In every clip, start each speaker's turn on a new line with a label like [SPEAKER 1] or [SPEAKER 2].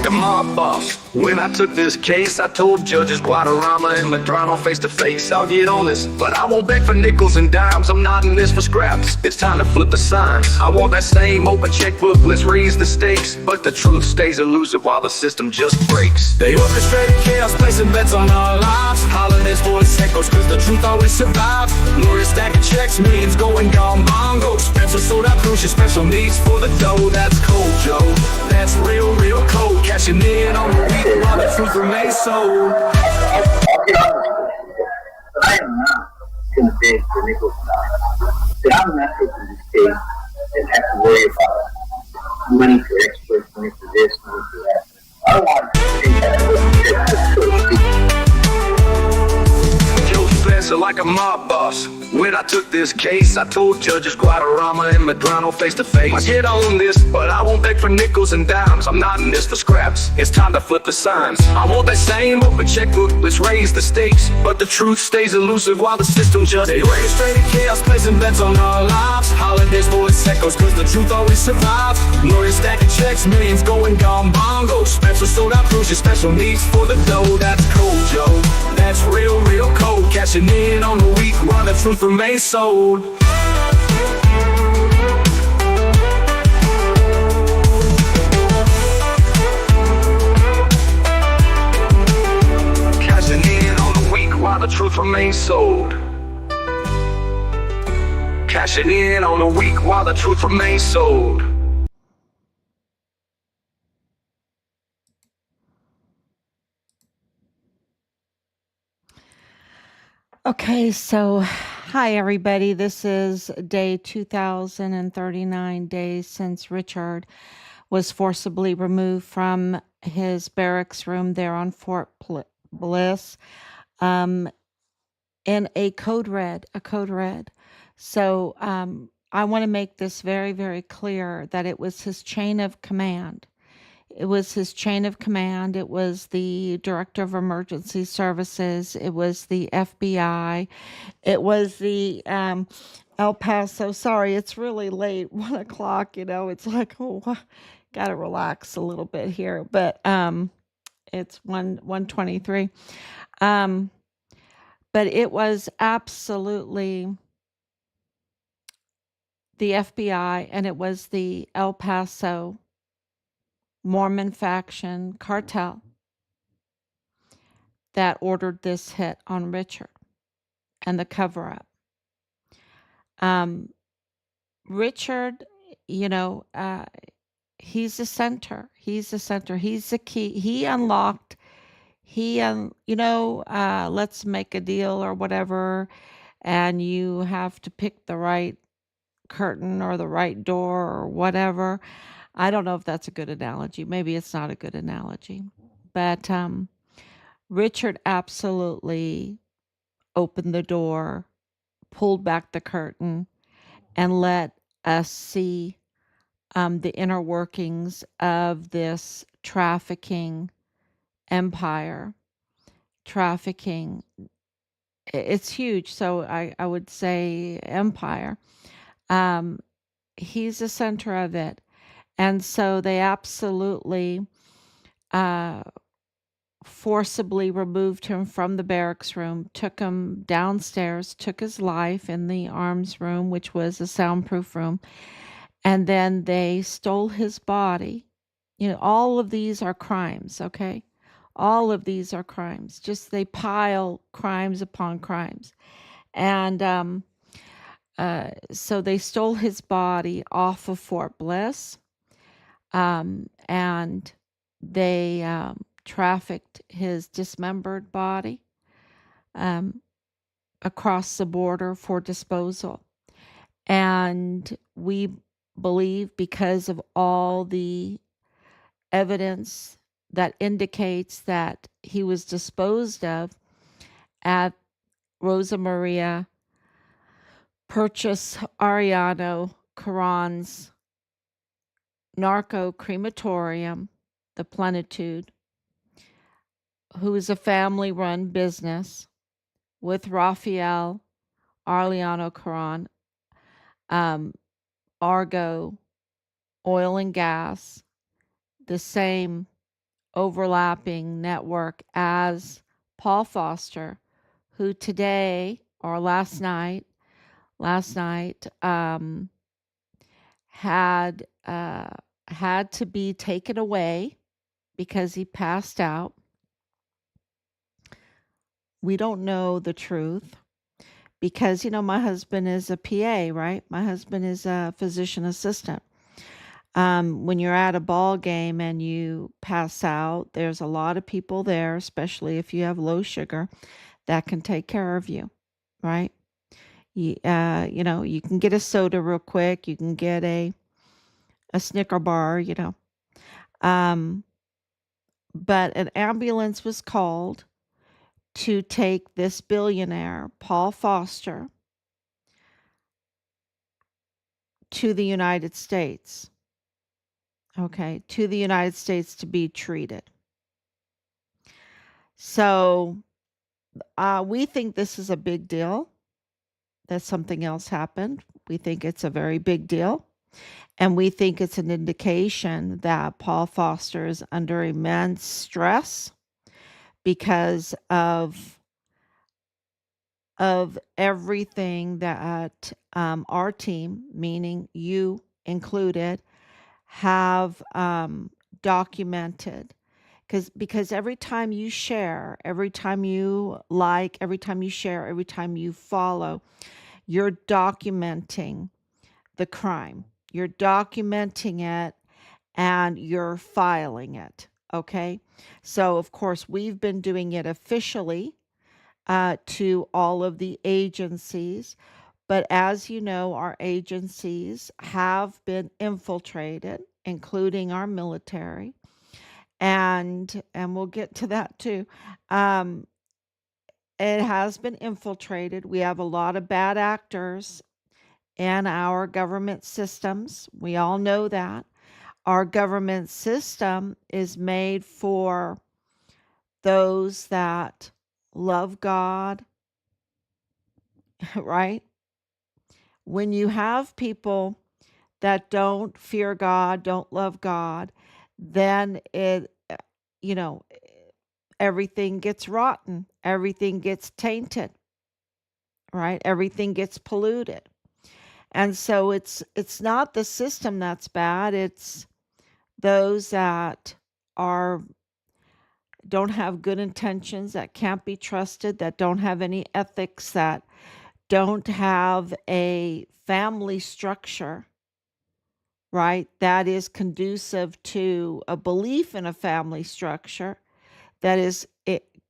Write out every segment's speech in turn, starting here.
[SPEAKER 1] like a mob boss. When I took this case, I told judges Guadarrama and Medrano face to face, I'll get on this, but I won't beg for nickels and dimes. I'm not in this for scraps. It's time to flip the signs. I want that same open checkbook, let's raise the stakes. But the truth stays elusive while the system just breaks. They orchestrated chaos, placing bets on our lives. Holidays voice echoes, cause the truth always survives. Lawyers stacking checks, millions going gone bongo. Spencer sold out crucial special needs for the dough. That's cold, Joe. That's real, real cold. Cashing in on the week while the truth remains sold.
[SPEAKER 2] But I am not going to beg for nickels and dimes. That I'm not taking this case and have to worry about money for experts, money for this, money for that. I want to take that, so to speak.
[SPEAKER 1] Spencer like a mob boss. When I took this case, I told judges Guadarrama and Medrano face to face, I get on this, but I won't beg for nickels and dimes. I'm not in this for scraps. It's time to flip the signs. I want that same open checkbook, let's raise the stakes. But the truth stays elusive while the system just orchestrated chaos, placing bets on our lives. Holidays voice echoes, cause the truth always survives. Lawyers stacking checks, millions going gone bongo. Spencer sold out crucial special needs for the dough. That's cold, Joe. That's real, real cold. Cashing in on the week while the truth remains sold. Cashing in on the week while the truth remains sold. Cashing in on the week while the truth remains sold.
[SPEAKER 3] Okay, so hi everybody. This is day 2039 days since Richard was forcibly removed from his barracks room there on Fort Bliss in a code red. So I want to make this very, very clear that it was his chain of command. It was his chain of command. It was the Director of Emergency Services. It was the FBI. It was the El Paso. Sorry, it's really late, 1 o'clock. It's like, oh, gotta relax a little bit here. But it's 1:23. But it was absolutely the FBI, and it was the El Paso Mormon faction cartel that ordered this hit on Richard and the cover-up. Richard, he's the center. He's the key. He unlocked, let's make a deal or whatever, and you have to pick the right curtain or the right door or whatever. I don't know if that's a good analogy. Maybe it's not a good analogy. But Richard absolutely opened the door, pulled back the curtain, and let us see the inner workings of this trafficking empire. Trafficking, it's huge. So I would say empire. He's the center of it. And so they absolutely forcibly removed him from the barracks room, took him downstairs, took his life in the arms room, which was a soundproof room, and then they stole his body. All of these are crimes, okay? All of these are crimes. Just they pile crimes upon crimes. And so they stole his body off of Fort Bliss. And they trafficked his dismembered body across the border for disposal. And we believe, because of all the evidence that indicates that he was disposed of at Rosa Maria Purchase Ariano Caron's narco crematorium, the Plenitude, who is a family-run business with Rafael Arellano Caron, Argo Oil and Gas, the same overlapping network as Paul Foster, who today or last night had had to be taken away because he passed out. We don't know the truth because, my husband is a PA, right? My husband is a physician assistant. When you're at a ball game and you pass out, there's a lot of people there, especially if you have low sugar, that can take care of you, right? You can get a soda real quick. You can get a Snicker bar, Um, but an ambulance was called to take this billionaire, Paul Foster, to the United States. Okay, to the United States to be treated. So we think this is a big deal, that something else happened. We think it's a very big deal. And we think it's an indication that Paul Foster is under immense stress because of everything that our team, meaning you included, have documented. Because every time you share, every time you like, every time you share, every time you follow, you're documenting the crime. You're documenting it and you're filing it. Okay. So, of course, we've been doing it officially to all of the agencies. But as you know, our agencies have been infiltrated, including our military. And we'll get to that too. Um, it has been infiltrated. We have a lot of bad actors in our government systems. We all know that. Our government system is made for those that love God, right? When you have people that don't fear God, don't love God, then you know, everything gets rotten, everything gets tainted, right? Everything gets polluted. And so it's not the system that's bad, it's those that are don't have good intentions, that can't be trusted, that don't have any ethics, that don't have a family structure, right? That is conducive to a belief in a family structure, that is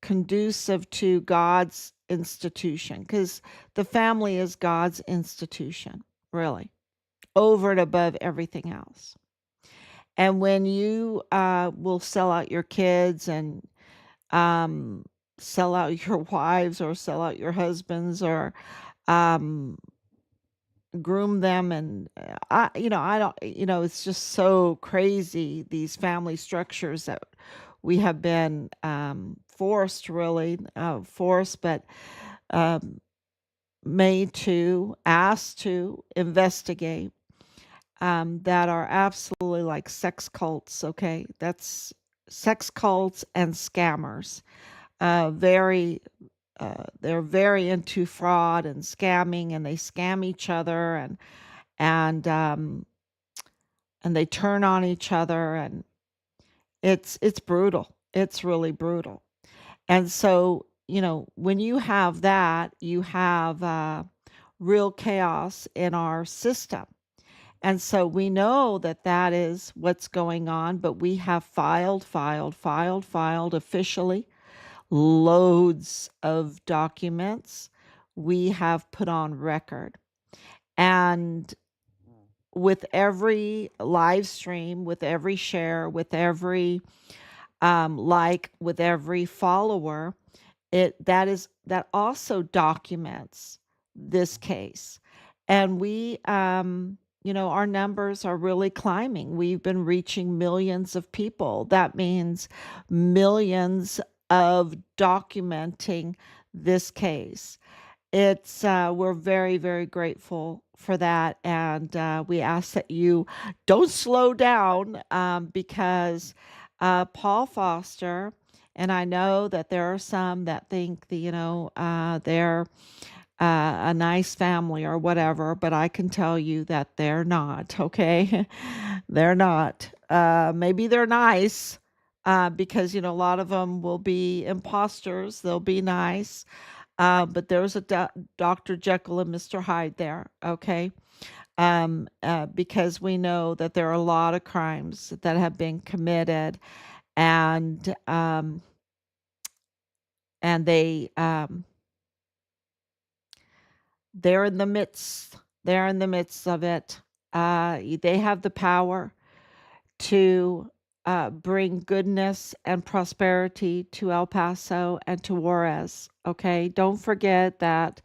[SPEAKER 3] conducive to God's institution, because the family is God's institution, really, over and above everything else. And when you will sell out your kids and sell out your wives or sell out your husbands or um, groom them, and I don't, it's just so crazy, these family structures that we have been forced, but um, asked to investigate, that are absolutely like sex cults. Okay, that's sex cults and scammers. Very, they're very into fraud and scamming, and they scam each other, and um, and they turn on each other, and it's brutal. It's really brutal. And so, when you have that, you have real chaos in our system. And so we know that that is what's going on, but we have filed officially loads of documents we have put on record. And with every live stream, with every share, with every like, with every follower, that also documents this case. And we our numbers are really climbing. We've been reaching millions of people. That means millions of documenting this case. It's we're very, very grateful for that, and we ask that you don't slow down, because Paul Foster, and I know that there are some that think that, they're a nice family or whatever, but I can tell you that they're not, okay? They're not. Maybe they're nice, because, a lot of them will be imposters. They'll be nice. But there's a Dr. Jekyll and Mr. Hyde there, okay? Because we know that there are a lot of crimes that have been committed, and and they're in the midst. They're in the midst of it. They have the power to bring goodness and prosperity to El Paso and to Juarez. Okay, don't forget that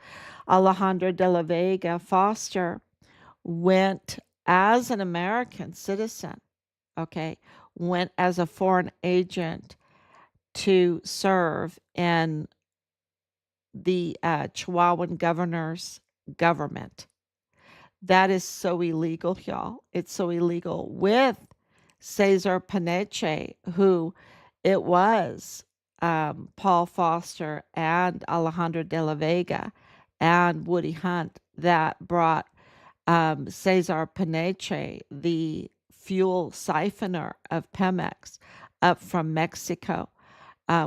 [SPEAKER 3] Alejandro de la Vega Foster went as an American citizen. Okay, went as a foreign agent to serve in the Chihuahuan governor's government. That is so illegal, y'all. It's so illegal. With Cesar Paneche, who it was Paul Foster and Alejandro de la Vega and Woody Hunt that brought Cesar Paneche, the fuel siphoner of Pemex, up from Mexico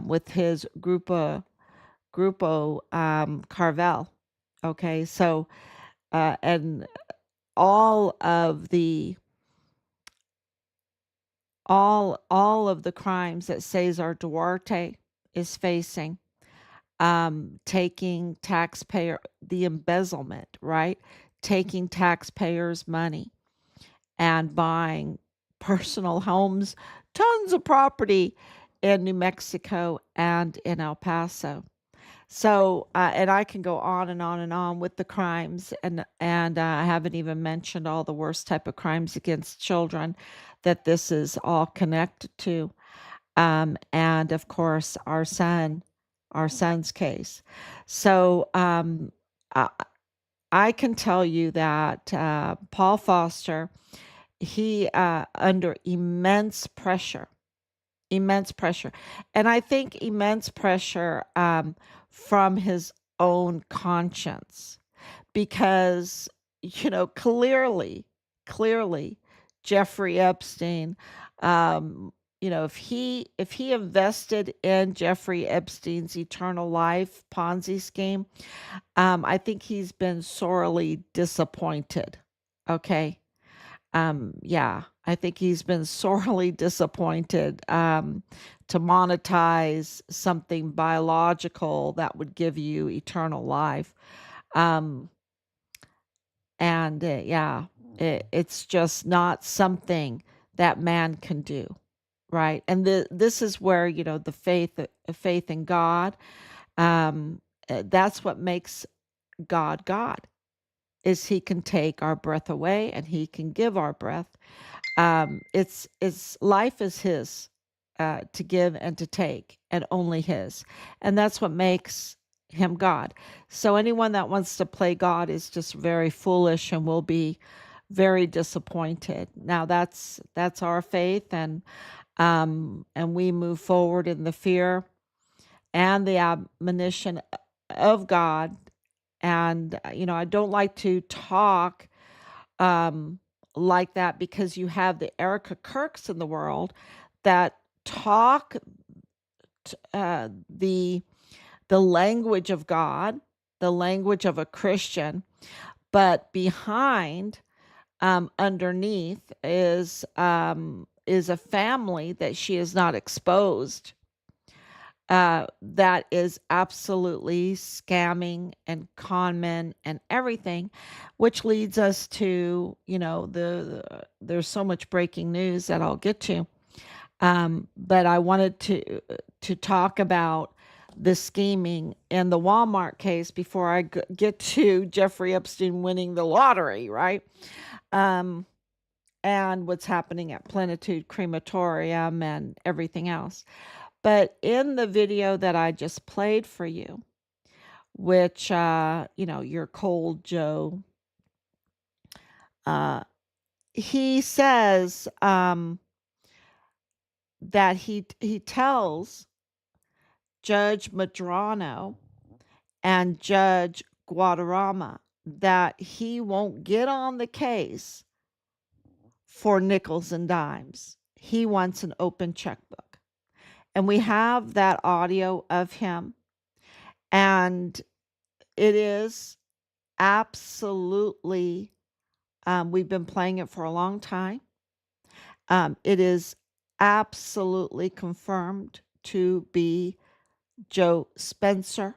[SPEAKER 3] with his Grupo Carvel. Okay, so and all of the all of the crimes that Cesar Duarte is facing, taking the embezzlement, right? Taking taxpayers' money and buying personal homes, tons of property in New Mexico and in El Paso. So, and I can go on and on and on with the crimes, and I haven't even mentioned all the worst type of crimes against children that this is all connected to. And of course, our son's case. So, I, I can tell you that Paul Foster, he under immense pressure. And I think immense pressure from his own conscience because, clearly, Jeffrey Epstein, if he invested in Jeffrey Epstein's eternal life Ponzi scheme, I think he's been sorely disappointed. Okay. Yeah, I think he's been sorely disappointed to monetize something biological that would give you eternal life. Um, and yeah, it's just not something that man can do, right? And this is where the faith in God. That's what makes God God. Is he can take our breath away and he can give our breath. It's life is his to give and to take, and only his, and that's what makes him God. So anyone that wants to play God is just very foolish and will be very disappointed. Now that's our faith, and we move forward in the fear and the admonition of God. And I don't like to talk um, like that because you have the Erika KIRK'S in the world that talk the language of God, the language of a Christian, but behind, underneath is a family that she is not exposed. That is absolutely scamming and con men and everything, which leads us to, there's so much breaking news that I'll get to. But I wanted to talk about the scheming in the Walmart case before I get to Jeffrey Epstein winning the lottery, right? And what's happening at Plenitude Crematorium and everything else. But in the video that I just played for you, which, your cold Joe, he says that he tells Judge Madrano and Judge Guadarrama that he won't get on the case for nickels and dimes. He wants an open checkbook. And we have that audio of him, and it is absolutely, we've been playing it for a long time. It is absolutely confirmed to be Joe Spencer.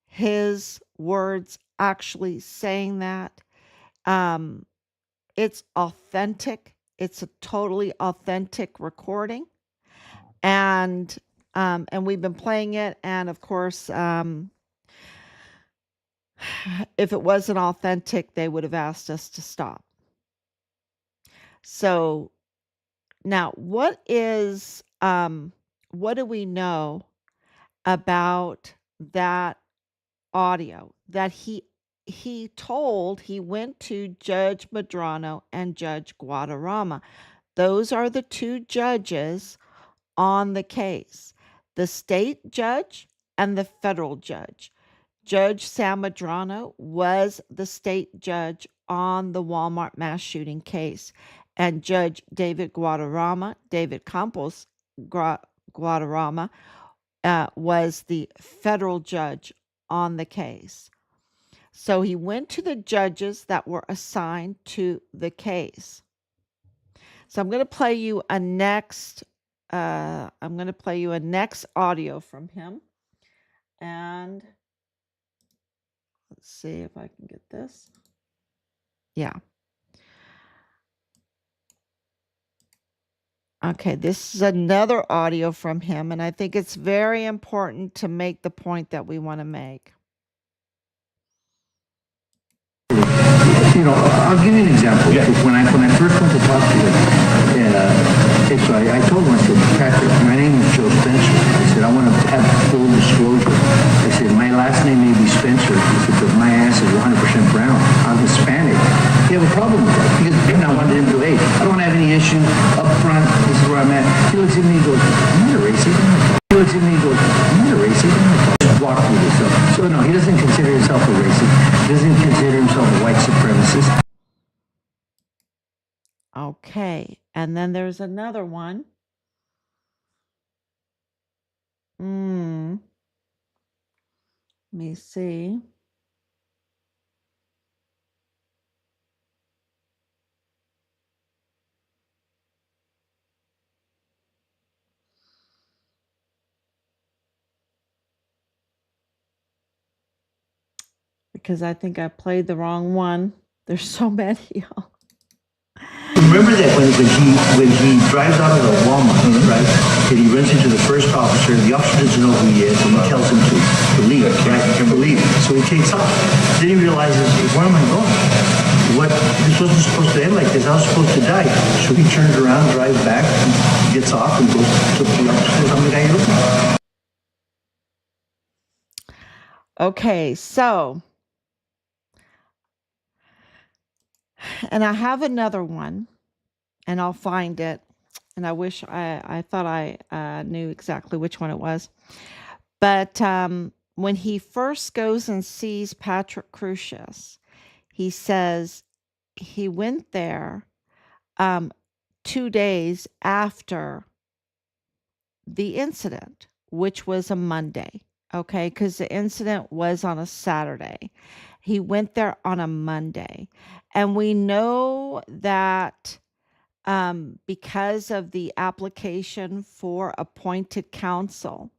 [SPEAKER 3] His words actually saying that. It's authentic. It's a totally authentic recording. And we've been playing it. And of course, if it wasn't authentic, they would have asked us to stop. So now what do we know about that audio that he went to Judge Madrano and Judge Guadarrama? Those are the two judges on the case, the state judge and the federal judge. Judge Sam Madrano was the state judge on the Walmart mass shooting case, and Judge David Campos Guadarrama, was the federal judge on the case. So he went to the judges that were assigned to the case. So I'm going to play you a next audio from him. And let's see if I can get this. Yeah. Okay, this is another audio from him, and I think it's very important to make the point that we want to make.
[SPEAKER 4] I'll give you an example. Yeah. When I first went to talk to him, so I told him, I said, Patrick, my name is Joe Spencer. I said, I want to have full disclosure. I said, my last name may be Spencer. I said, but my ass is 100% brown. I'm Hispanic. You have a problem with that? Because then I wanted him to, hey, I don't have any issue up front. This is where I'm at. He looks at me and goes, I'm not a racist. He looks at me and goes, I'm not a racist. Just walk through this stuff. So no, he doesn't consider himself a racist. He doesn't consider himself a white supremacist.
[SPEAKER 3] Okay, and then there's another one. Let me see. Because I think I played the wrong one. There's so many, y'all.
[SPEAKER 4] Remember that when he drives out of the Walmart, right, and he runs into the first officer, the officer doesn't know who he is, and he tells him to leave, right, to leave. So he takes off. Then he realizes, where am I going? This wasn't supposed to end like this. I was supposed to die. So he turns around, drives back, gets off, and goes to the officer. I'm the guy you're looking for.
[SPEAKER 3] Okay, so, and I have another one, and I'll find it. And I wish I thought I knew exactly which one it was. But when he first goes and sees Patrick KIRK'S, he says he went there 2 days after the incident, which was a Monday. Okay, because the incident was on a Saturday. He went there on a Monday. And we know that because of the application for appointed counsel,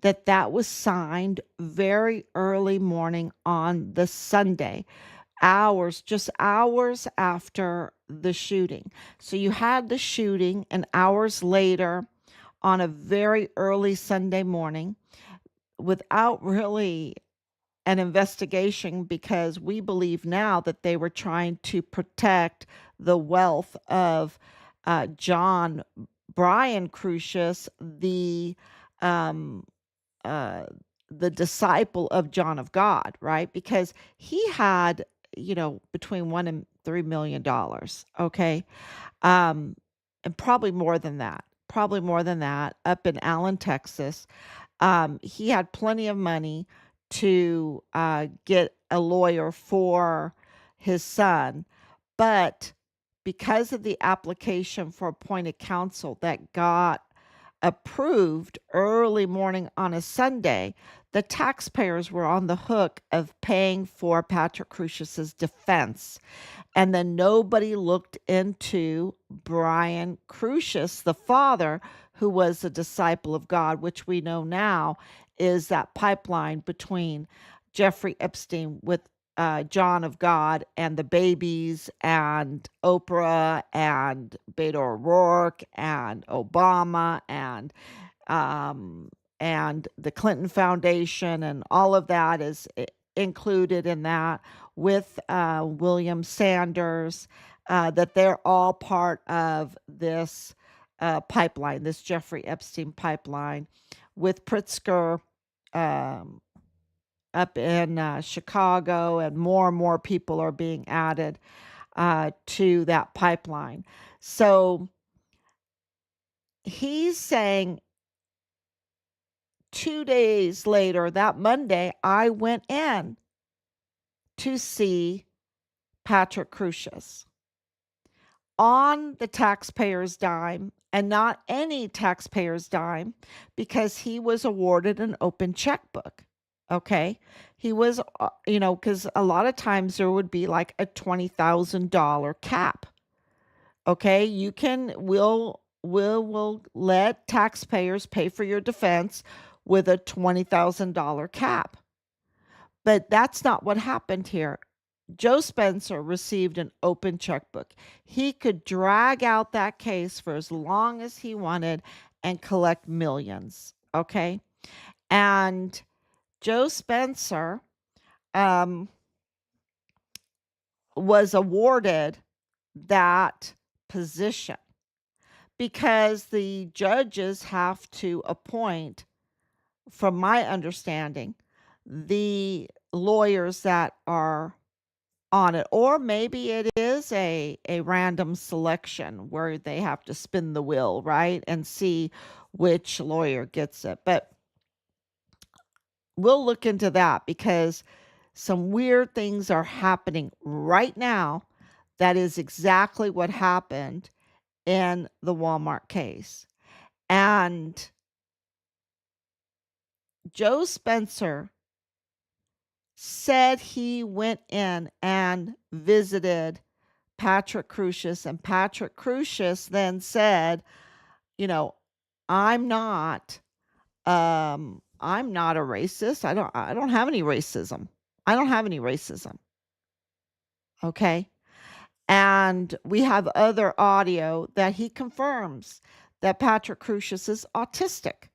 [SPEAKER 3] that was signed very early morning on the Sunday, just hours after the shooting. So you had the shooting, and hours later on a very early Sunday morning, without really an investigation, because we believe now that they were trying to protect the wealth of John Brian KIRK'S, the disciple of John of God, right? Because he had, between $1 and $3 million, okay, and probably more than that. probably more than that, up in Allen, Texas. He had plenty of money to get a lawyer for his son, but because of the application for appointed counsel that got approved early morning on a Sunday, the taxpayers were on the hook of paying for Patrick Crusius's defense. And then nobody looked into Brian Crusius, the father, who was a disciple of God, which we know now is that pipeline between Jeffrey Epstein with John of God and the babies and Oprah and Beto O'Rourke and Obama and the Clinton Foundation, and all of that is included in that, with William Sanders, that they're all part of this pipeline, this Jeffrey Epstein pipeline, with Pritzker up in Chicago, and more people are being added to that pipeline. So he's saying 2 days later, that Monday, I went in to see Patrick Crusius on the taxpayer's dime, and not any taxpayer's dime, because he was awarded an open checkbook. Okay. He was, because a lot of times there would be like a $20,000 cap. Okay. We'll let taxpayers pay for your defense with a $20,000 cap. But that's not what happened here. Joe Spencer received an open checkbook. He could drag out that case for as long as he wanted and collect millions. Okay. And Joe Spencer was awarded that position because the judges have to appoint, from my understanding, the lawyers that are on it. Or maybe it is a random selection where they have to spin the wheel, right, and see which lawyer gets it. But we'll look into that, because some weird things are happening right now. That is exactly what happened in the Walmart case. And Joe Spencer said he went in and visited Patrick Crusius, and Patrick Crusius then said, I'm not a racist. I don't have any racism. I don't have any racism. Okay. And we have other audio that he confirms that Patrick Crusius is autistic.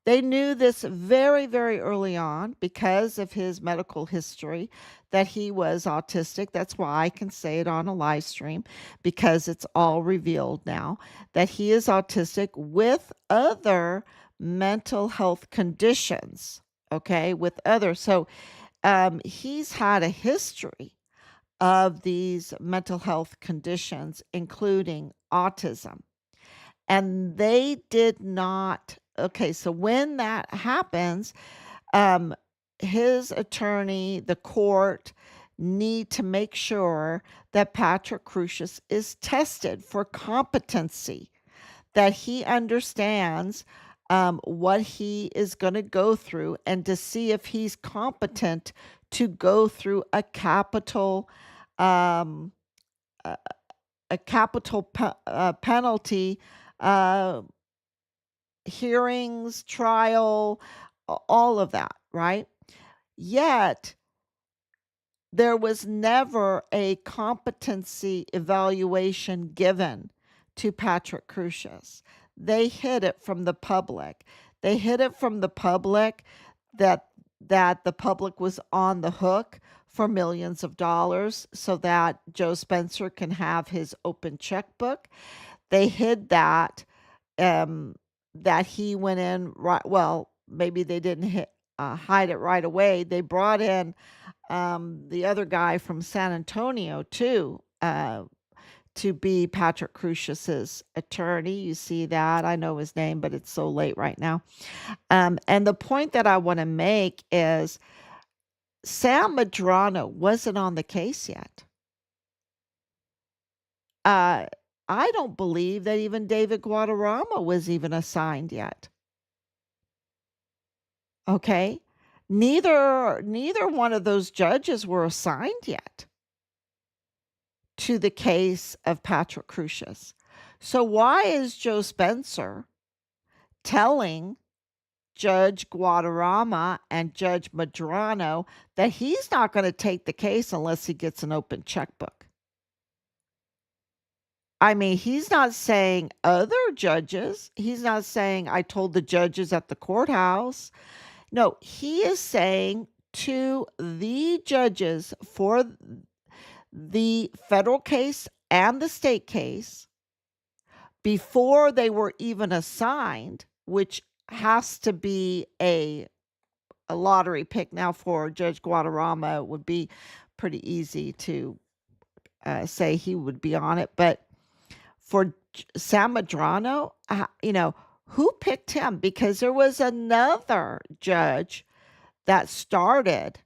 [SPEAKER 3] They knew this very, very early on because of his medical history, that he was autistic. That's why I can say it on a live stream, because it's all revealed now that he is autistic with other mental health conditions. Okay, with others. So he's had a history of these mental health conditions, including autism. And they did not. Okay, so when that happens, his attorney, the court, need to make sure that Patrick Crusius is tested for competency, that he understands what he is going to go through, and to see if he's competent to go through a capital penalty hearings, trial, all of that, right? Yet there was never a competency evaluation given to Patrick Crusius. They hid it from the public. They hid it from the public that the public was on the hook for millions of dollars so that Joe Spencer can have his open checkbook. They hid that he went in right. Well, maybe they didn't hide it right away. They brought in the other guy from San Antonio too, to be Patrick Crucius's attorney. You see that. I know his name, but it's so late right now. And the point that I want to make is Sam Medrano wasn't on the case yet. I don't believe that even David Guadarrama was even assigned yet. Okay? Neither one of those judges were assigned yet to the case of Patrick Crucius. So why is Joe Spencer telling Judge Guadarrama and Judge Medrano that he's not going to take the case unless he gets an open checkbook? I mean, he's not saying other judges. He's not saying I told the judges at the courthouse. No, he is saying to the judges for the federal case and the state case before they were even assigned, which has to be a lottery pick. Now for Judge Guadarrama, it would be pretty easy to say he would be on it. But for Sam Medrano, who picked him? Because there was another judge that started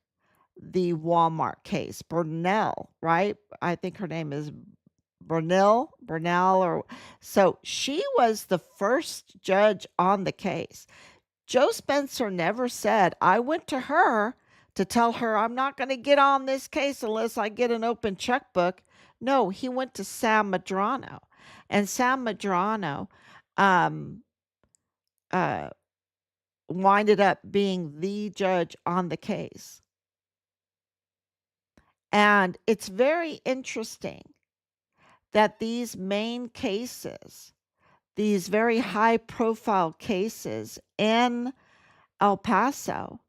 [SPEAKER 3] the Walmart case, Burnell, right? I think her name is Burnell, or so she was the first judge on the case. Joe Spencer never said, I went to her to tell her I'm not going to get on this case unless I get an open checkbook. No, he went to Sam Medrano. And Sam Medrano winded up being the judge on the case. And it's very interesting that these main cases, these very high profile cases in El Paso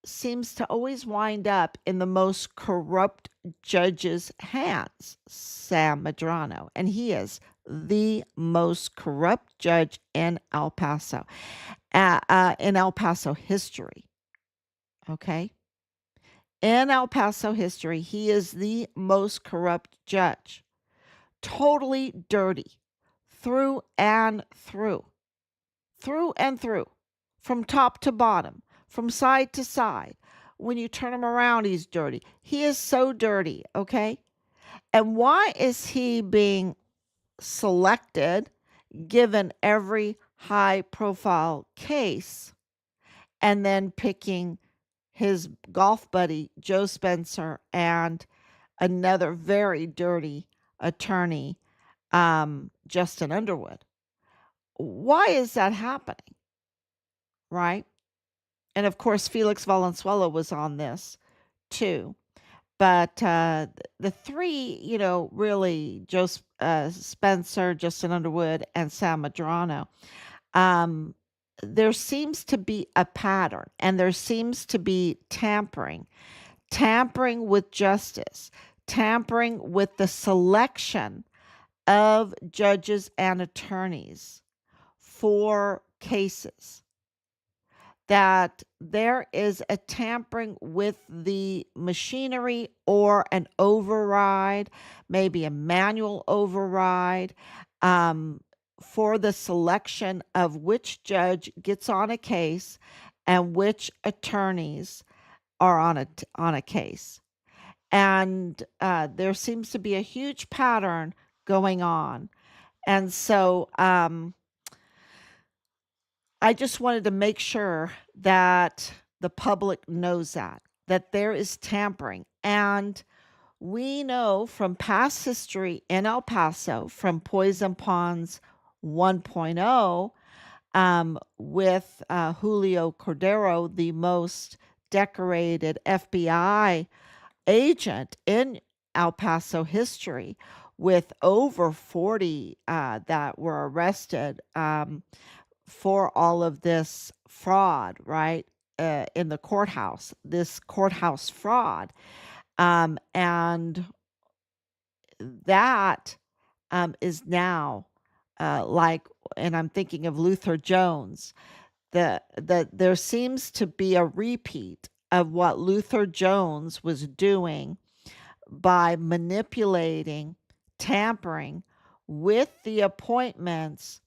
[SPEAKER 3] seems to always wind up in the most corrupt judge's hands, Sam Medrano. And he is the most corrupt judge in El Paso, in El Paso history. Okay? In El Paso history, he is the most corrupt judge. Totally dirty. Through and through. Through and through. From top to bottom. From side to side. When you turn him around, he's dirty. He is so dirty, okay? And why is he being selected, given every high-profile case, and then picking his golf buddy, Joe Spencer, and another very dirty attorney, Justin Underwood? Why is that happening? Right? And of course, Felix Valenzuela was on this too. But the three, really, Joe Spencer, Justin Underwood, and Sam Medrano, there seems to be a pattern, and there seems to be tampering with justice, tampering with the selection of judges and attorneys for cases. That there is a tampering with the machinery or an override, maybe a manual override, for the selection of which judge gets on a case and which attorneys are on a case. And there seems to be a huge pattern going on. And so I just wanted to make sure that the public knows that there is tampering. And we know from past history in El Paso, from Poison Ponds 1.0, with Julio Cordero, the most decorated FBI agent in El Paso history, with over 40 that were arrested for all of this fraud, right, in the courthouse, this courthouse fraud. And that is now and I'm thinking of Luther Jones, that there seems to be a repeat of what Luther Jones was doing by manipulating, tampering with the appointments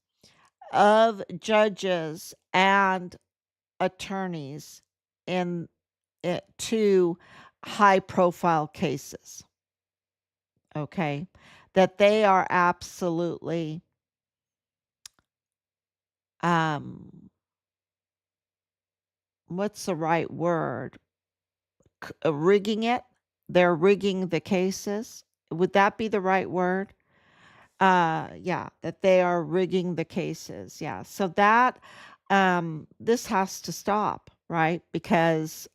[SPEAKER 3] of judges and attorneys in to high profile cases. Okay, that they are absolutely what's the right word? Rigging it. They're rigging the cases. Would that be the right word? Yeah, that they are rigging the cases. Yeah. So that this has to stop, right? Because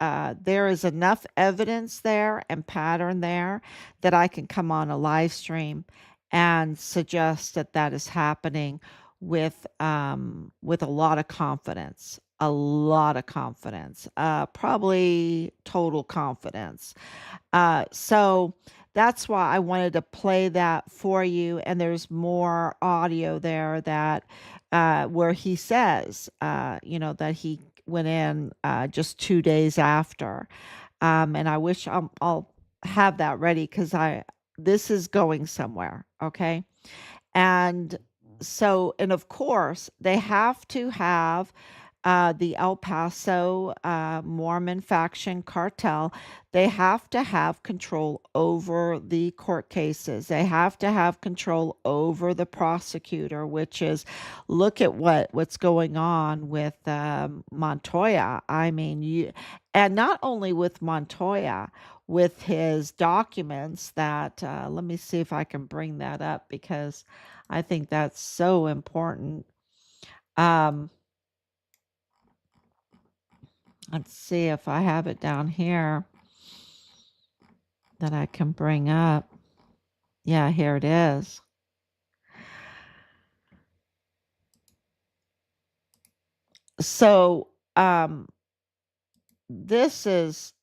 [SPEAKER 3] there is enough evidence there and pattern there that I can come on a live stream and suggest that that is happening with a lot of confidence, probably total confidence. So that's why I wanted to play that for you. And there's more audio there that where he says, that he went in just 2 days after. And I wish I'll have that ready because this is going somewhere. Okay. And so, and of course, they have to have the El Paso Mormon faction cartel. They have to have control over the court cases. They have to have control over the prosecutor, which is look at what's going on with Montoya. I mean, and not only with Montoya, with his documents that let me see if I can bring that up because I think that's so important. Let's see if I have it down here that I can bring up. Yeah, here it is. So, this is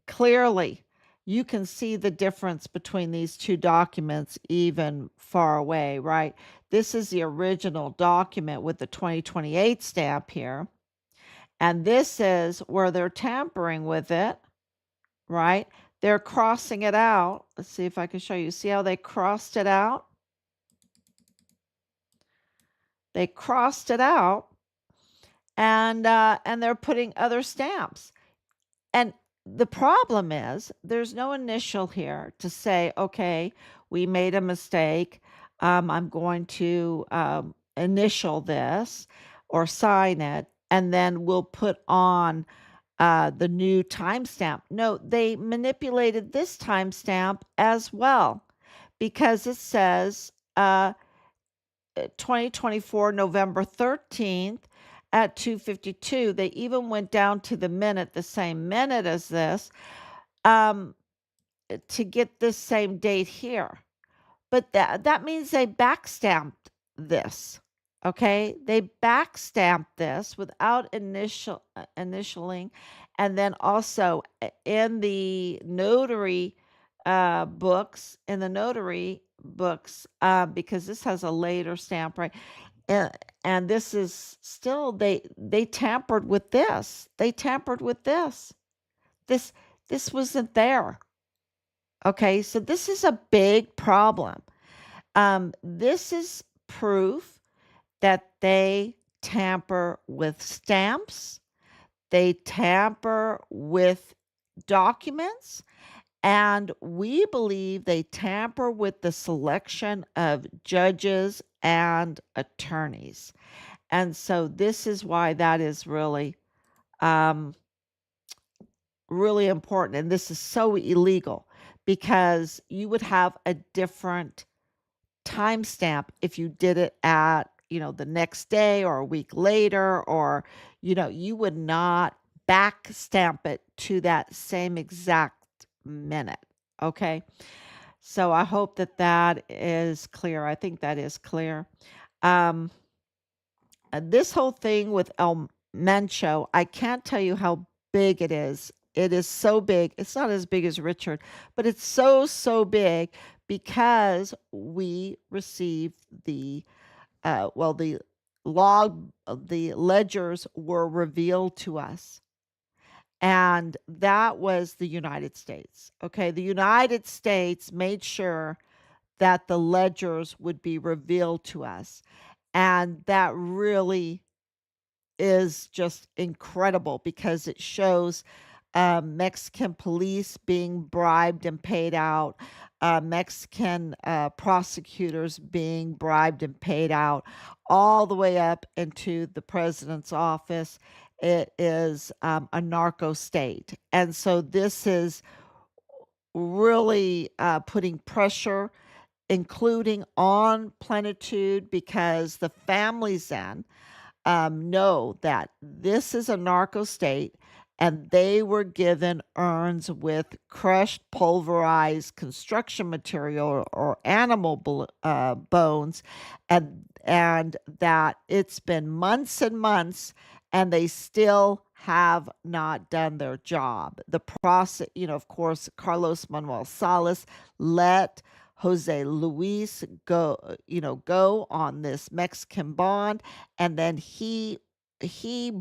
[SPEAKER 3] clearly, you can see the difference between these two documents even far away, right? This is the original document with the 2028 stamp here. And this is where they're tampering with it, right? They're crossing it out. Let's see if I can show you. See how they crossed it out? They crossed it out and they're putting other stamps. And the problem is there's no initial here to say, okay, we made a mistake. I'm going to initial this or sign it, and then we'll put on the new timestamp. No, they manipulated this timestamp as well because it says 2024 November 13th at 2:52. They even went down to the minute, the same minute as this, to get this same date here. But that means they backstamped this. Okay, they backstamped this without initialing, and then also in the notary books, because this has a later stamp, right? And this is still they tampered with this. They tampered with this. This wasn't there. Okay, so this is a big problem. This is proof that they tamper with stamps, they tamper with documents, and we believe they tamper with the selection of judges and attorneys. And so this is why that is really, really important. And this is so illegal because you would have a different timestamp if you did it at, the next day or a week later, or, you would not back stamp it to that same exact minute. Okay. So I hope that that is clear. I think that is clear. This whole thing with El Mencho, I can't tell you how big it is. It is so big. It's not as big as Richard, but it's so big because we received the the ledgers were revealed to us. And that was the United States. Okay, the United States made sure that the ledgers would be revealed to us. And that really is just incredible because it shows Mexican police being bribed and paid out, Mexican prosecutors being bribed and paid out, all the way up into the president's office. It is a narco state. And so this is really putting pressure, including on Plenitude, because the families then know that this is a narco state, and they were given urns with crushed, pulverized construction material or animal bones, and that it's been months and months, and they still have not done their job. The process, of course, Carlos Manuel Salas let Jose Luis go on this Mexican bond, and then he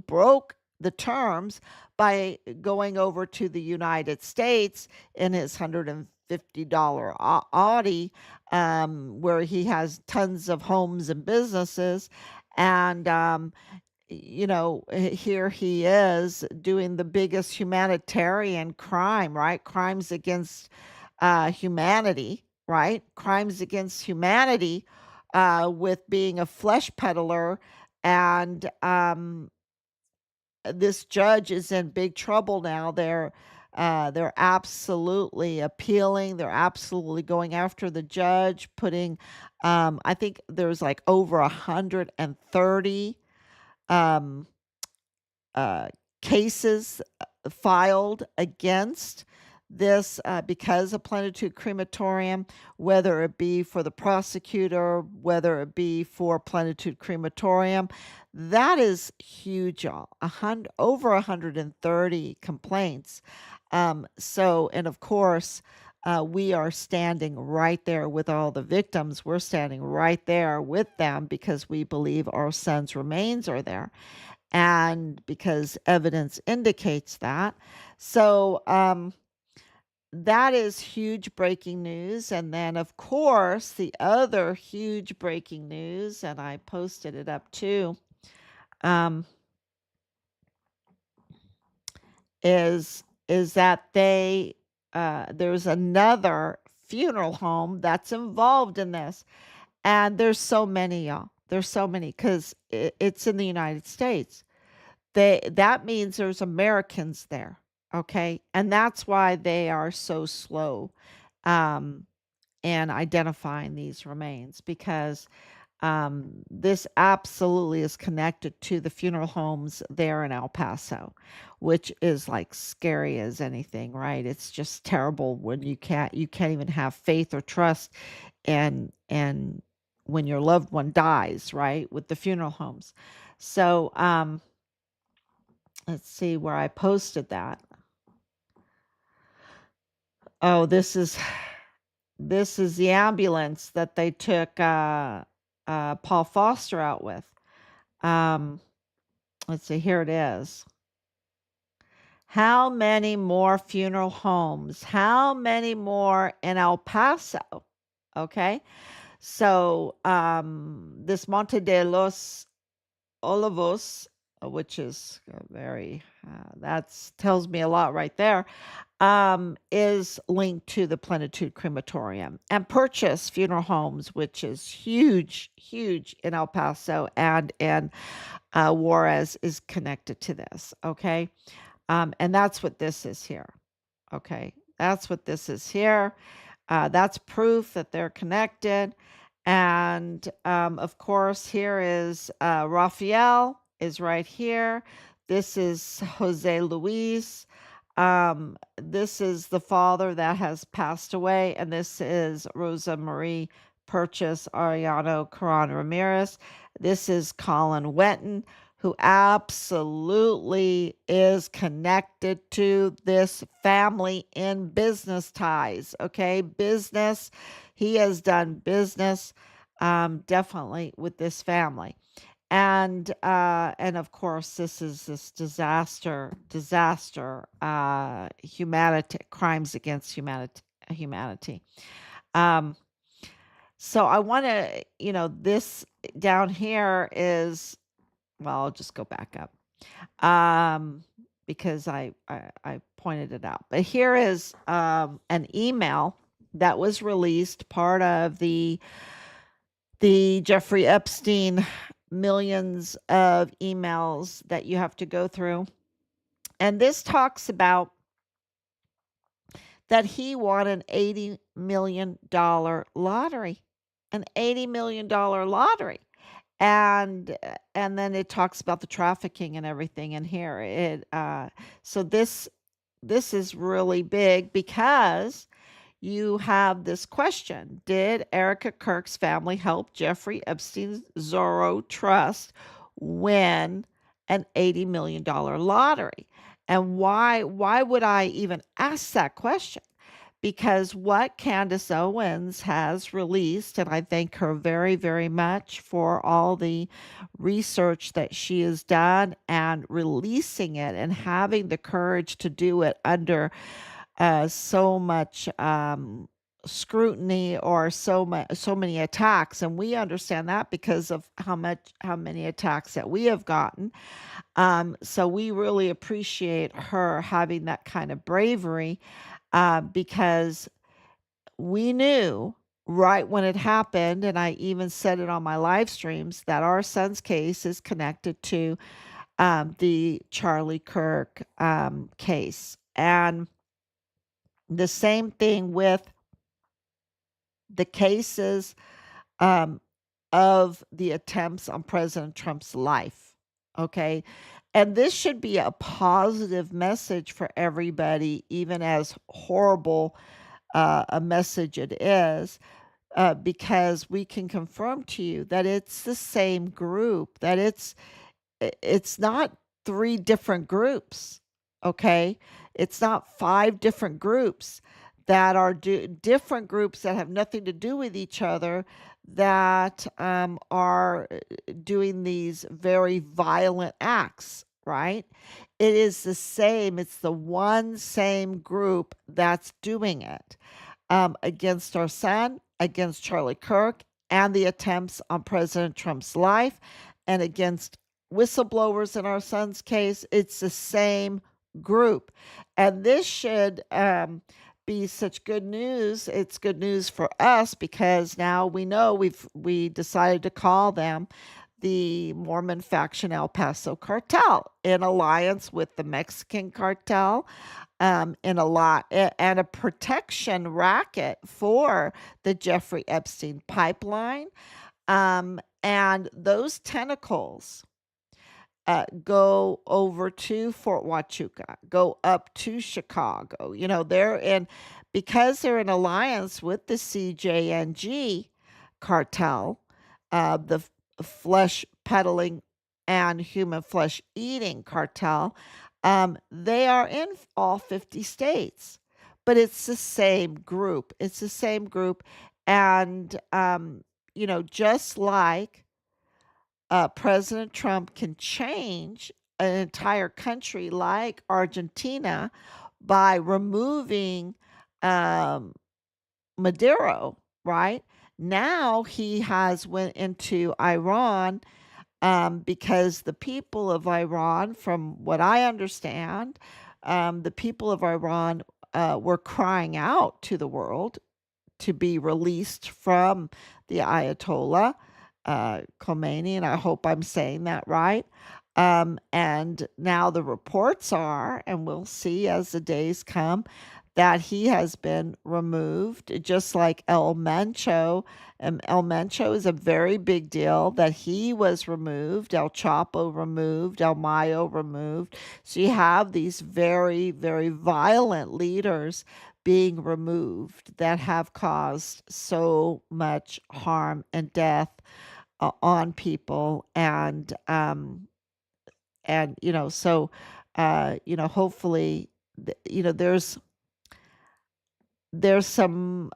[SPEAKER 3] broke the terms by going over to the United States in his $150 Audi, where he has tons of homes and businesses, and here he is doing the biggest humanitarian crime, right? Crimes against humanity, right? Crimes against humanity with being a flesh peddler. And this judge is in big trouble now. They're absolutely appealing. They're absolutely going after the judge, putting, I think there's like over 130 um, cases filed against this because of Plenitude Crematorium, whether it be for the prosecutor, whether it be for Plenitude Crematorium. That is huge, y'all. Over 130 complaints. And of course, we are standing right there with all the victims. We're standing right there with them because we believe our son's remains are there, and because evidence indicates that. So that is huge breaking news. And then, of course, the other huge breaking news, and I posted it up too, is that there's another funeral home that's involved in this. And there's so many, y'all. There's so many because it's in the United States. That means there's Americans there, okay? And that's why they are so slow in identifying these remains, because this absolutely is connected to the funeral homes there in El Paso, which is like scary as anything, right? It's just terrible when you can't even have faith or trust and when your loved one dies, right? With the funeral homes. So let's see where I posted that. Oh, this is the ambulance that they took Paul Foster out with. Let's see, here it is. How many more funeral homes? How many more in El Paso? Okay. So this Monte de los Olivos, which is very, that tells me a lot right there, is linked to the Plenitude Crematorium, and Purchase Funeral Homes, which is huge, huge in El Paso, and in Juarez is connected to this. Okay. And that's what this is here. Okay. That's what this is here. That's proof that they're connected. And of course, here is Rafael is right here. This is Jose Luis. This is the father that has passed away. And this is Rosa Marie Purchase Ariano Caron Ramirez. This is Colin Wetton, who absolutely is connected to this family in business ties. Okay, business. He has done business definitely with this family. And of course, this is this disaster, humanity, crimes against humanity. Um, so I want to, this down here is, well, I'll just go back up, because I pointed it out. But here is an email that was released, part of the Jeffrey Epstein millions of emails that you have to go through. And this talks about that he won an $80 million lottery, an $80 million lottery. And then it talks about the trafficking and everything in here. So this is really big, because you have this question: did Erika KIRK'S family help Jeffrey Epstein's Zorro Trust win an $80 million lottery? And why would I even ask that question? Because what Candace Owens has released, and I thank her very, very much for all the research that she has done and releasing it and having the courage to do it under so much scrutiny, or so many attacks. And we understand that because of how many attacks that we have gotten. So we really appreciate her having that kind of bravery, because we knew right when it happened, and I even said it on my live streams, that our son's case is connected to the Charlie Kirk case. And the same thing with the cases of the attempts on President Trump's life. Okay. And this should be a positive message for everybody, even as horrible a message it is, because we can confirm to you that it's the same group, that it's not 3 different groups. Okay. It's not 5 different groups that are different groups that have nothing to do with each other, that are doing these very violent acts, right? It is the same. It's the one same group that's doing it, against our son, against Charlie Kirk, and the attempts on President Trump's life, and against whistleblowers in our son's case. It's the same group. And this should be such good news. It's good news for us, because now we know we decided to call them the Mormon Faction El Paso Cartel, in alliance with the Mexican cartel, in a lot, and a protection racket for the Jeffrey Epstein pipeline. And those tentacles go over to Fort Huachuca, go up to Chicago. Because they're in alliance with the CJNG cartel, the flesh peddling and human flesh eating cartel. They are in all 50 states, but it's the same group. It's the same group. And, just like President Trump can change an entire country like Argentina by removing Maduro, right? Now he has went into Iran, because the people of Iran, from what I understand, the people of Iran were crying out to the world to be released from the Ayatollah Khomeini, and I hope I'm saying that right. And now the reports are, and we'll see as the days come, that he has been removed, just like El Mencho. El Mencho is a very big deal, that he was removed, El Chapo removed, El Mayo removed. So you have these very, very violent leaders being removed that have caused so much harm and death on people. So hopefully, there's some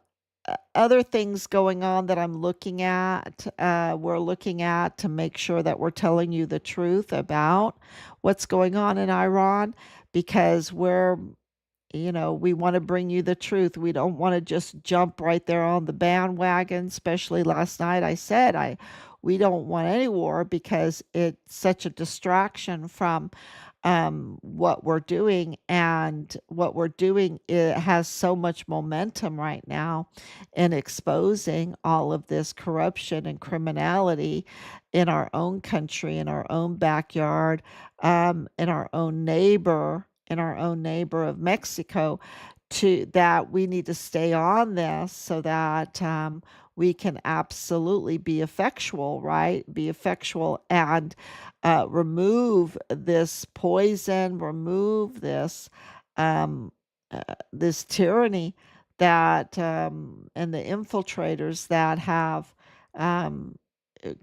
[SPEAKER 3] other things going on that I'm looking at, we're looking at to make sure that we're telling you the truth about what's going on in Iran, because we want to bring you the truth. We don't want to just jump right there on the bandwagon. Especially last night, I said we don't want any war because it's such a distraction from what we're doing, and what we're doing, it has so much momentum right now in exposing all of this corruption and criminality in our own country, in our own backyard, in our own neighbor of Mexico, to that we need to stay on this so that we can absolutely be effectual, right? Be effectual and remove this poison, remove um, this tyranny that and the infiltrators that have um,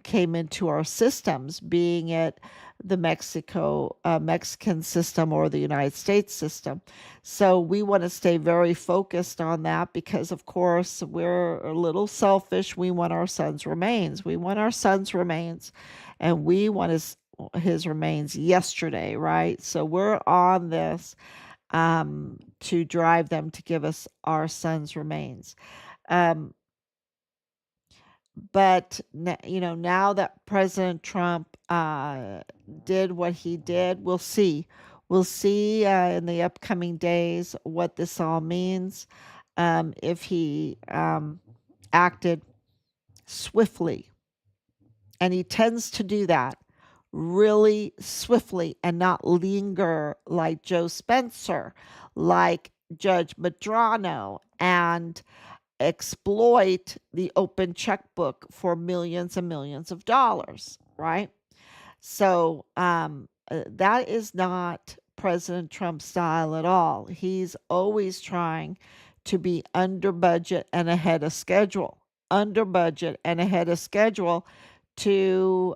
[SPEAKER 3] came into our systems, being it the Mexican system or the United States system. So we want to stay very focused on that because, of course, we're a little selfish. We want our son's remains. We want our son's remains, and we want his remains yesterday, right? So we're on this to drive them to give us our son's remains. Um, but now that President Trump did what he did, we'll see. We'll see in the upcoming days what this all means. If he acted swiftly, and he tends to do that really swiftly and not linger like Joe Spencer, like Judge Madrano, and exploit the open checkbook for millions and millions of dollars, right? So that is not President Trump's style at all. He's always trying to be under budget and ahead of schedule, under budget and ahead of schedule, to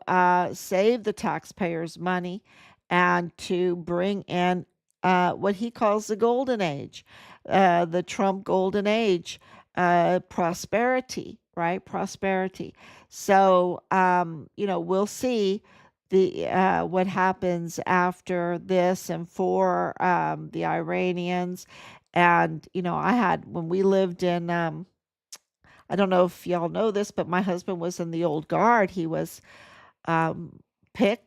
[SPEAKER 3] save the taxpayers' money and to bring in what he calls the golden age, the Trump golden age, prosperity, right? Prosperity. So, we'll see the what happens after this and for the Iranians. And when we lived in I don't know if y'all know this, but my husband was in the old guard. He was um,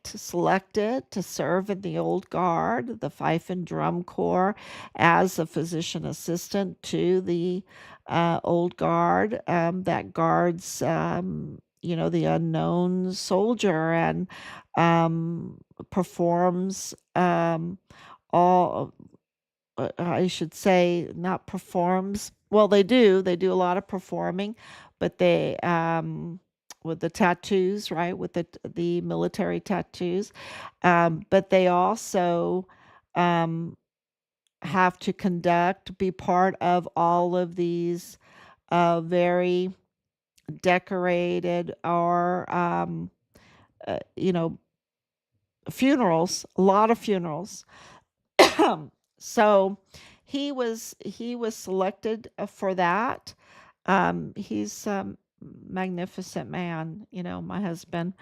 [SPEAKER 3] selected to serve in the old guard, the Fife and Drum Corps, as a physician assistant to the old guard that guards, the unknown soldier, and performs all. I should say, not performs. Well, they do. They do a lot of performing, but they with the tattoos, right? With the military tattoos, but they also um, have to be part of all of these very decorated or funerals. A lot of funerals. So he was selected for that. He's a magnificent man, my husband.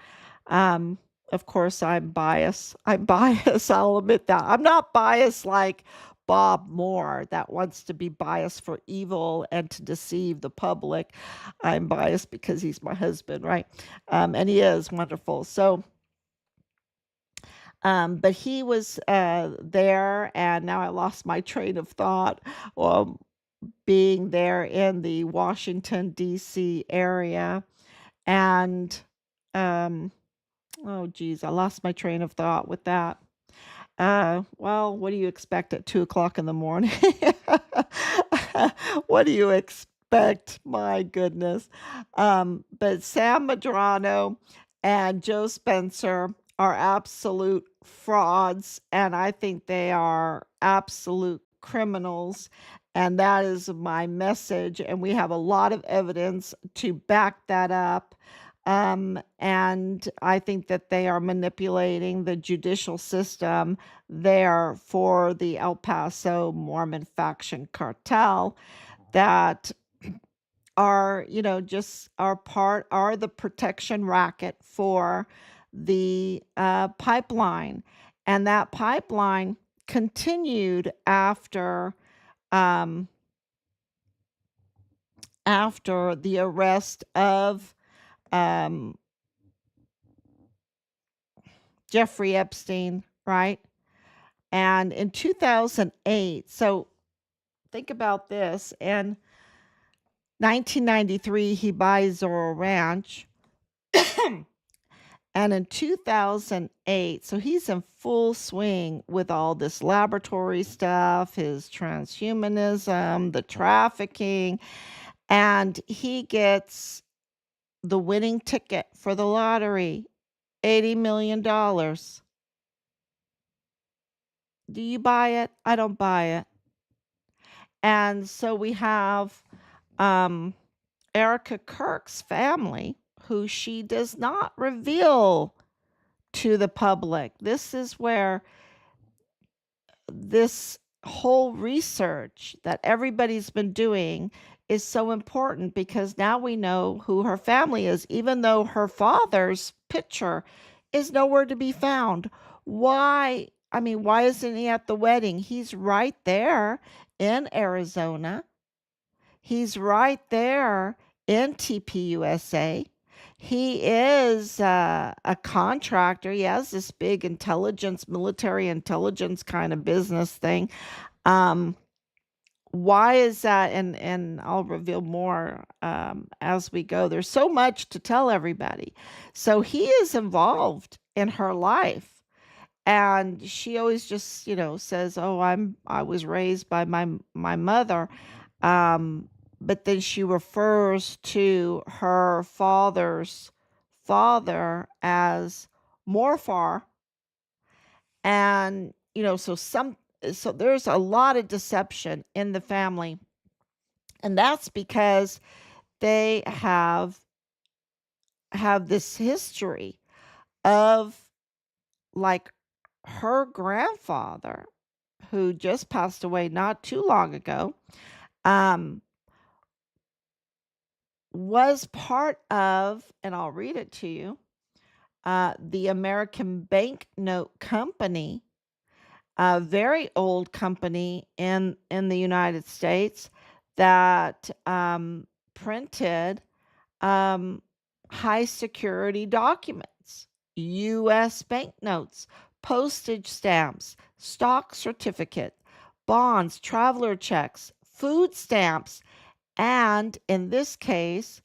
[SPEAKER 3] Um, of course, I'm biased. I'm biased. I'll admit that. I'm not biased like Bob Moore, that wants to be biased for evil and to deceive the public. I'm biased because he's my husband, right? And he is wonderful. So, but he was there, and now I lost my train of thought. Um, Being there in the Washington, D.C. area, and um, oh geez, I lost my train of thought with that. Well, what do you expect at 2 o'clock in the morning? What do you expect? My goodness. But Sam Madrano and Joe Spencer are absolute frauds, and I think they are absolute criminals. And that is my message. And we have a lot of evidence to back that up. And I think that they are manipulating the judicial system there for the El Paso Mormon faction cartel that are, just are the protection racket for the pipeline. And that pipeline continued um, after the arrest of um, Jeffrey Epstein, right? And in 2008, so think about this. In 1993, he buys Zorro Ranch. And in 2008, so he's in full swing with all this laboratory stuff, his transhumanism, the trafficking, and he gets the winning ticket for the lottery, $80 million. Do you buy it? I don't buy it. And so we have um, Erika KIRK'S family, who she does not reveal to the public. This is where this whole research that everybody's been doing is so important, because now we know who her family is, even though her father's picture is nowhere to be found. Why? I mean, why isn't he at the wedding? He's right there in Arizona. He's right there in TPUSA. He is a contractor. He has this big intelligence, military intelligence kind of business thing. Um, why is that? And I'll reveal more as we go. There's so much to tell everybody. So he is involved in her life, and she always just says, "Oh, I was raised by my mother." But then she refers to her father's father as Mor-Far. And, so there's a lot of deception in the family. And that's because they have this history of, like, her grandfather, who just passed away not too long ago, um, was part of, and I'll read it to you, the American Banknote Company, a very old company in the United States that printed high security documents, U.S. banknotes, postage stamps, stock certificate, bonds, traveler checks, food stamps, and in this case,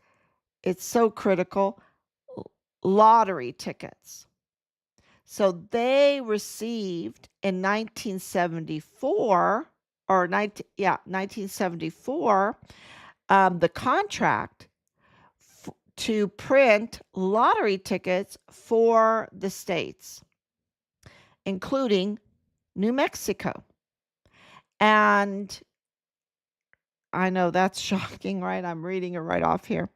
[SPEAKER 3] it's so critical, lottery tickets. So they received in 1974, 1974, the contract to print lottery tickets for the states, including New Mexico. And I know that's shocking, right? I'm reading it right off here.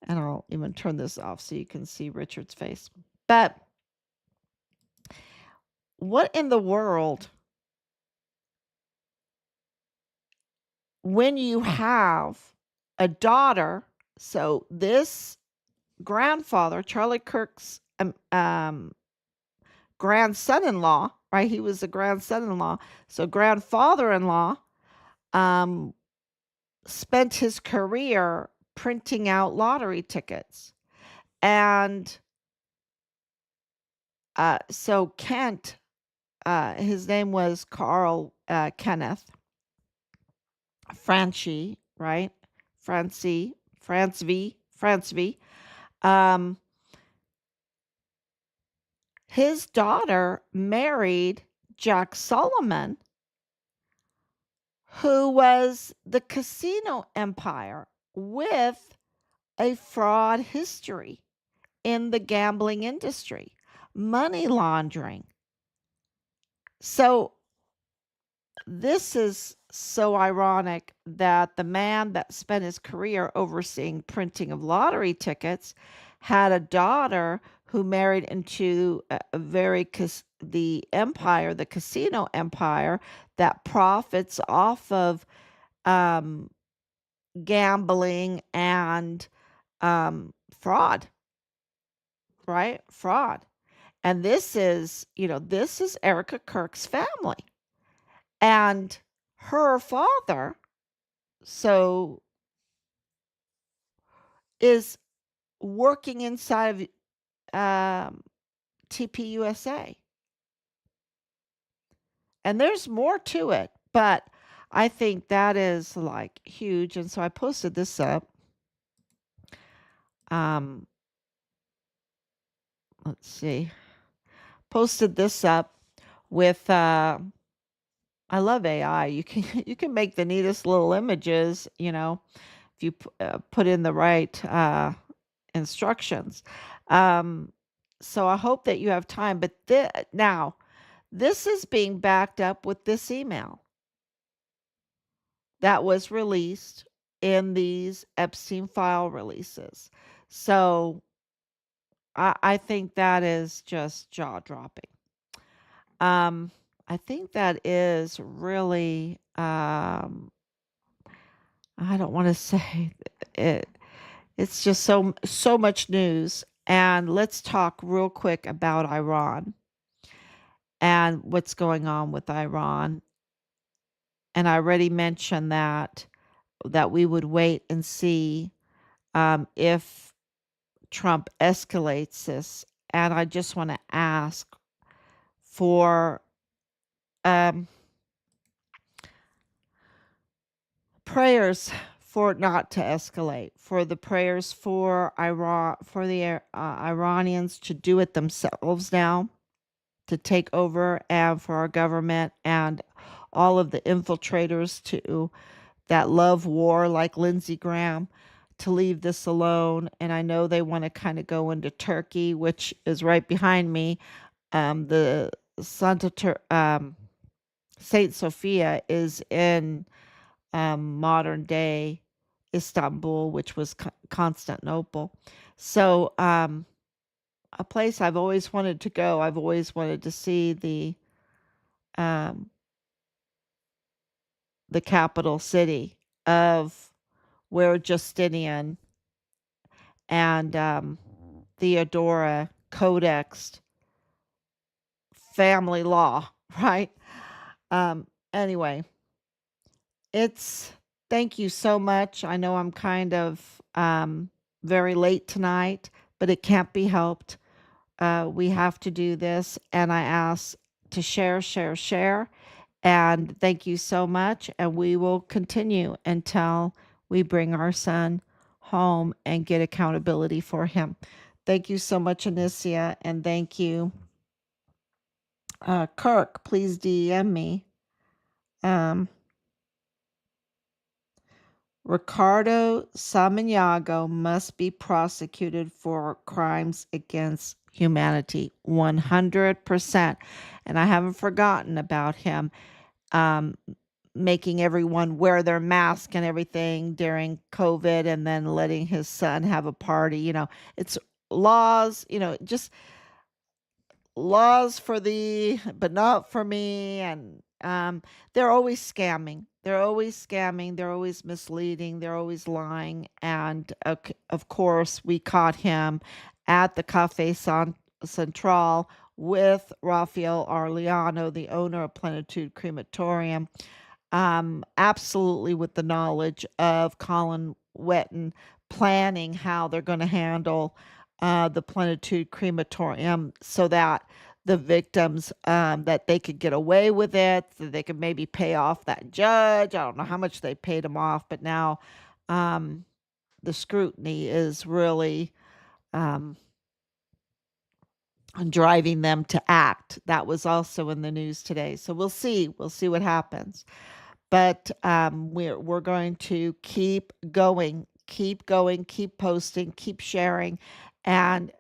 [SPEAKER 3] And I'll even turn this off so you can see Richard's face. But what in the world, when you have a daughter, so this grandfather, Charlie Kirk's grandson-in-law, right? He was a grandson-in-law. So grandfather-in-law spent his career printing out lottery tickets. And so Kent, his name was Carl Kenneth Franchi, right? FRANZVE. His daughter married Jack Solomon, who was the casino empire with a fraud history in the gambling industry, money laundering. So this is so ironic that the man that spent his career overseeing printing of lottery tickets had a daughter who married into the empire, the casino empire, that profits off of gambling and fraud, right? Fraud. And this is Erika KIRK'S family. And her father, so, is working inside of TPUSA. And there's more to it, but I think that is like huge. And so I posted this up. Let's see. Posted this up with I love AI. You can you can make the neatest little images, if you put in the right instructions. Um, so I hope that you have time. But now, this is being backed up with this email that was released in these Epstein file releases. So I think that is just jaw dropping. I think that is really, I don't want to say it. It's just so much news. And let's talk real quick about Iran and what's going on with Iran. And I already mentioned that we would wait and see if Trump escalates this. And I just want to ask for prayers for it not to escalate, for the prayers for Iran, for the Iranians to do it themselves now, to take over, and for our government and all of the infiltrators that love war, like Lindsey Graham, to leave this alone. And I know they want to kind of go into Turkey, which is right behind me. The Saint Sophia is in modern day Istanbul, which was Constantinople. So, a place I've always wanted to go. I've always wanted to see um, the capital city of where Justinian and Theodora codexed family law, right? Anyway, thank you so much. I know I'm kind of very late tonight, but it can't be helped. We have to do this, and I ask to share, share, share. And thank you so much. And we will continue until we bring our son home and get accountability for him. Thank you so much, Anicia. And thank you, Kirk. Please DM me. Ricardo Samaniego must be prosecuted for crimes against humanity, 100%. And I haven't forgotten about him making everyone wear their mask and everything during COVID, and then letting his son have a party. It's laws, just laws for thee, but not for me. And they're always scamming. They're always scamming. They're always misleading. They're always lying. And of course, we caught him at the Cafe Central with Rafael Arellano, the owner of Plenitude Crematorium, absolutely with the knowledge of Colin Wetton, planning how they're going to handle the Plenitude Crematorium so that the victims, that they could get away with it, that they could maybe pay off that judge. I don't know how much they paid him off, but now the scrutiny is really driving them to act. That was also in the news today. So we'll see. We'll see what happens. But we're going to keep going, keep posting, keep sharing, and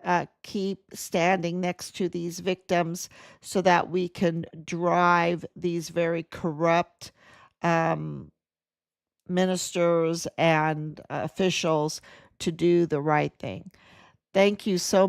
[SPEAKER 3] keep standing next to these victims so that we can drive these very corrupt ministers and officials to do the right thing. Thank you so much.